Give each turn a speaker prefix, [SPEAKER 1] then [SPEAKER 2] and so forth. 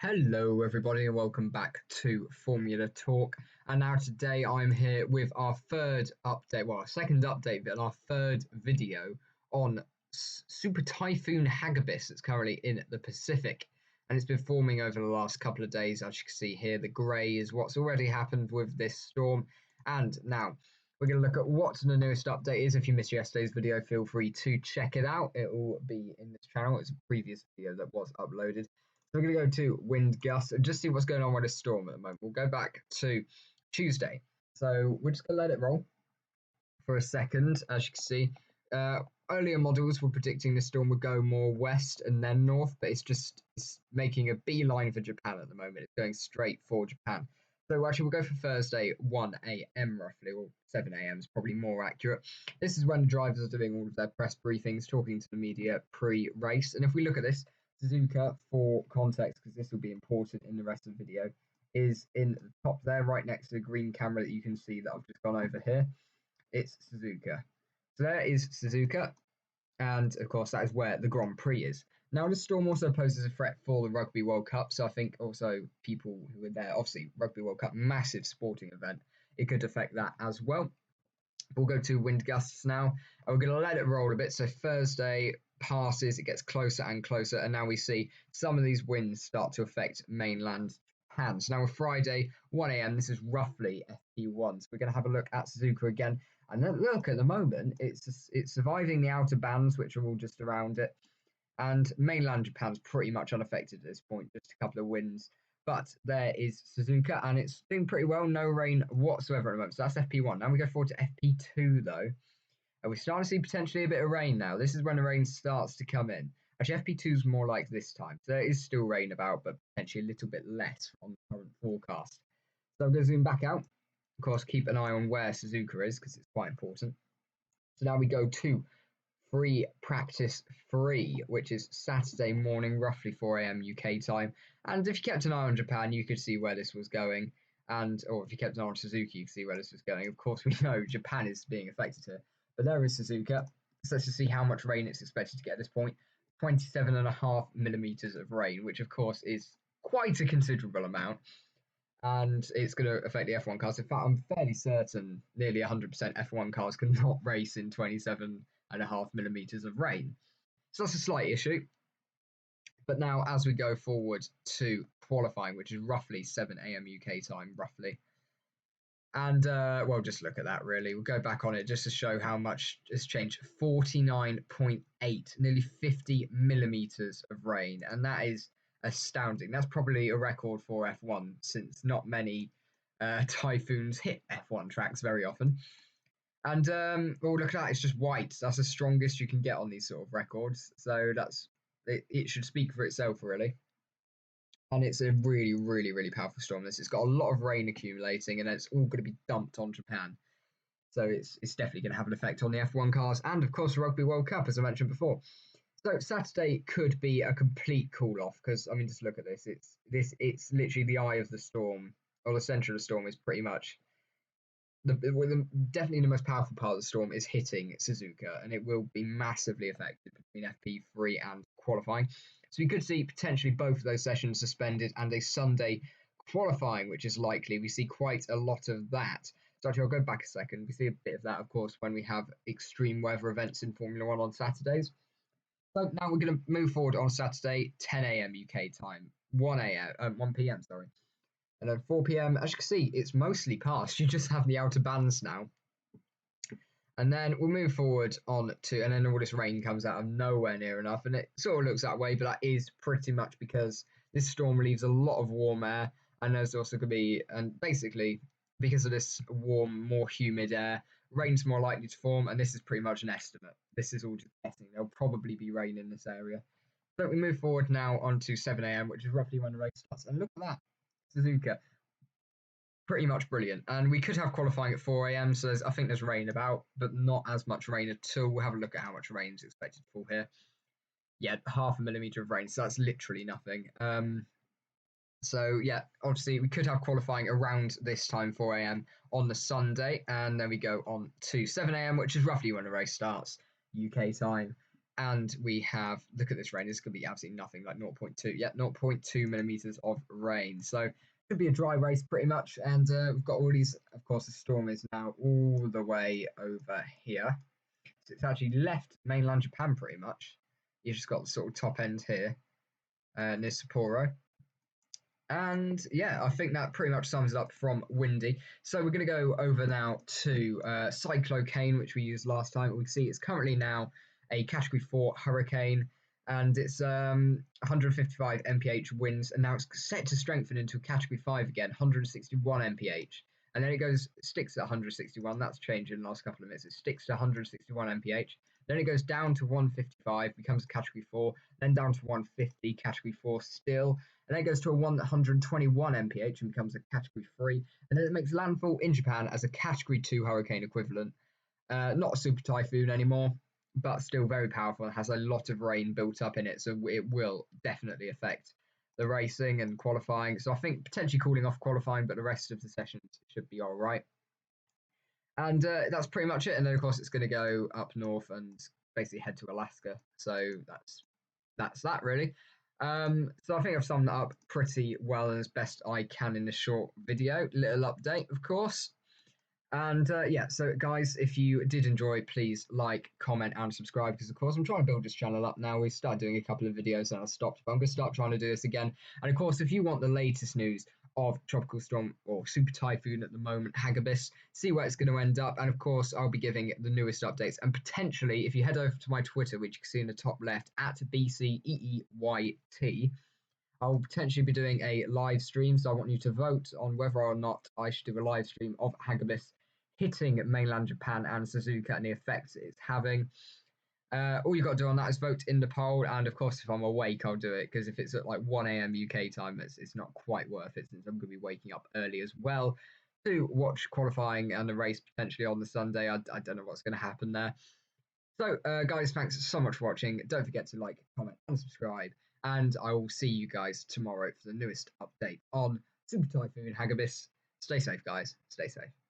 [SPEAKER 1] Hello everybody and welcome back to Formula Talk. And now today I'm here with our third update, well our second update, but our third video on Super Typhoon Hagibis that's currently in the Pacific. And it's been forming over the last couple of days. As you can see here, the grey is what's already happened with this storm. And now we're going to look at what the newest update is. If you missed yesterday's video, feel free to check it out. It will be in this channel. It's a previous video that was uploaded. So we're going to go to wind gusts and just see what's going on with this storm at the moment. We'll go back to Tuesday. So we're just going to let it roll for a second. As you can see, earlier models were predicting this storm would go more west and then north, but it's making a beeline for Japan at the moment. It's going straight for Japan. So actually we'll go for Thursday, 1 a.m. roughly, or 7 a.m. is probably more accurate. This is when the drivers are doing all of their press briefings, talking to the media pre-race. And if we look at this, Suzuka, for context, because this will be important in the rest of the video, is in the top there, right next to the green camera that you can see that I've just gone over here. It's Suzuka. So there is Suzuka, and of course that is where the Grand Prix is. Now the storm also poses a threat for the Rugby World Cup, so I think also people who are there, obviously Rugby World Cup, massive sporting event, it could affect that as well. We'll go to wind gusts now, and we're going to let it roll a bit. So Thursday passes, it gets closer and closer, and now we see some of these winds start to affect mainland Japan. So now with Friday, 1 a.m., this is roughly FP1. So we're going to have a look at Suzuka again. And then look, at the moment, it's surviving the outer bands, which are all just around it. And mainland Japan's pretty much unaffected at this point, just a couple of winds. But there is Suzuka, and it's doing pretty well. No rain whatsoever at the moment. So that's FP1. Now we go forward to FP2, though. And we're starting to see potentially a bit of rain now. This is when the rain starts to come in. Actually, FP2 is more like this time. So there is still rain about, but potentially a little bit less on the current forecast. So I'm going to zoom back out. Of course, keep an eye on where Suzuka is, because it's quite important. So now we go to free practice 3, which is Saturday morning, roughly 4 a.m. UK time. And if you kept an eye on Japan, you could see where this was going. Or if you kept an eye on Suzuka, you could see where this was going. Of course, we know Japan is being affected here. But there is Suzuka. So let's just see how much rain it's expected to get at this point. 27.5 millimeters of rain, which of course is quite a considerable amount. And it's going to affect the F1 cars. In fact, I'm fairly certain nearly 100% F1 cars cannot race in 27.5 millimeters of rain. So that's a slight issue. But now as we go forward to qualifying, which is roughly 7 a.m. UK time, roughly. And, well, just look at that, really. We'll go back on it just to show how much has changed. 49.8, nearly 50 millimeters of rain. And that is astounding. That's probably a record for F1, since not many typhoons hit F1 tracks very often. And, well, look at that. It's just white. That's the strongest you can get on these sort of records. So it should speak for itself, really. And it's a really, really, really powerful storm. It's got a lot of rain accumulating, and it's all going to be dumped on Japan. So it's definitely going to have an effect on the F1 cars, and of course the Rugby World Cup, as I mentioned before. So Saturday could be a complete cool off, because I mean, just look at this. It's literally the eye of the storm, or the center of the storm is pretty much definitely the most powerful part of the storm is hitting Suzuka, and it will be massively affected between FP3 and qualifying. So we could see potentially both of those sessions suspended and a Sunday qualifying, which is likely. We see quite a lot of that. So actually, I'll go back a second. We see a bit of that, of course, when we have extreme weather events in Formula One on Saturdays. So now we're going to move forward on Saturday, 10 a.m. UK time, 1 p.m. Sorry. And then 4 p.m, as you can see, it's mostly past. You just have the outer bands now. And then we'll move forward on to, and then all this rain comes out of nowhere near enough. And it sort of looks that way, but that is pretty much because this storm leaves a lot of warm air. And there's also going to be, and basically, because of this warm, more humid air, rain's more likely to form. And this is pretty much an estimate. This is all just guessing. There'll probably be rain in this area. But we move forward now on to 7 a.m, which is roughly when the race starts. And look at that. Suzuka. Pretty much brilliant. And we could have qualifying at 4 a.m, so I think there's rain about, but not as much rain at all. We'll have a look at how much rain is expected to fall here. Yeah, 0.5 millimeter of rain, so that's literally nothing. So yeah, obviously we could have qualifying around this time, 4 a.m, on the Sunday, and then we go on to 7 a.m, which is roughly when the race starts, UK time. And we have, look at this rain, it's going to be absolutely nothing, like 0.2, yeah, 0.2 millimeters of rain. So it should be a dry race pretty much. And we've got all these, of course, the storm is now all the way over here. So it's actually left mainland Japan pretty much. You've just got the sort of top end here near Sapporo. And yeah, I think that pretty much sums it up from windy. So we're going to go over now to Cyclocane, which we used last time. We can see it's currently now a Category 4 hurricane, and it's 155 mph winds, and now it's set to strengthen into a Category 5 again, 161 mph. And then it sticks at 161. That's changed in the last couple of minutes. It sticks to 161 mph. Then it goes down to 155, becomes a Category 4, then down to 150, Category 4 still, and then it goes to a 121 mph and becomes a Category 3, and then it makes landfall in Japan as a Category 2 hurricane equivalent. Not a super typhoon anymore, but still very powerful. It has a lot of rain built up in it, so it will definitely affect the racing and qualifying. So I think potentially cooling off qualifying, but the rest of the sessions should be all right. And that's pretty much it. And then of course it's going to go up north and basically head to Alaska. So that's that really. So I think I've summed that up pretty well and as best I can in this short video. Little update, of course. And yeah, so guys, if you did enjoy, please like, comment, and subscribe, because of course I'm trying to build this channel up now. We started doing a couple of videos and I stopped, but I'm going to start trying to do this again. And of course, if you want the latest news of Tropical Storm or Super Typhoon at the moment, Hagibis, see where it's going to end up. And of course, I'll be giving the newest updates. And potentially, if you head over to my Twitter, which you can see in the top left, at BCEEYT, I'll potentially be doing a live stream. So I want you to vote on whether or not I should do a live stream of Hagibis hitting mainland Japan and Suzuka and the effects it's having. All you've got to do on that is vote in the poll, and of course if I'm awake I'll do it, because if it's at like 1 a.m. UK time it's not quite worth it, since I'm going to be waking up early as well to watch qualifying and the race potentially on the Sunday. I don't know what's going to happen there. So guys, thanks so much for watching. Don't forget to like, comment, and subscribe, and I will see you guys tomorrow for the newest update on Super Typhoon Hagibis. Stay safe guys, stay safe.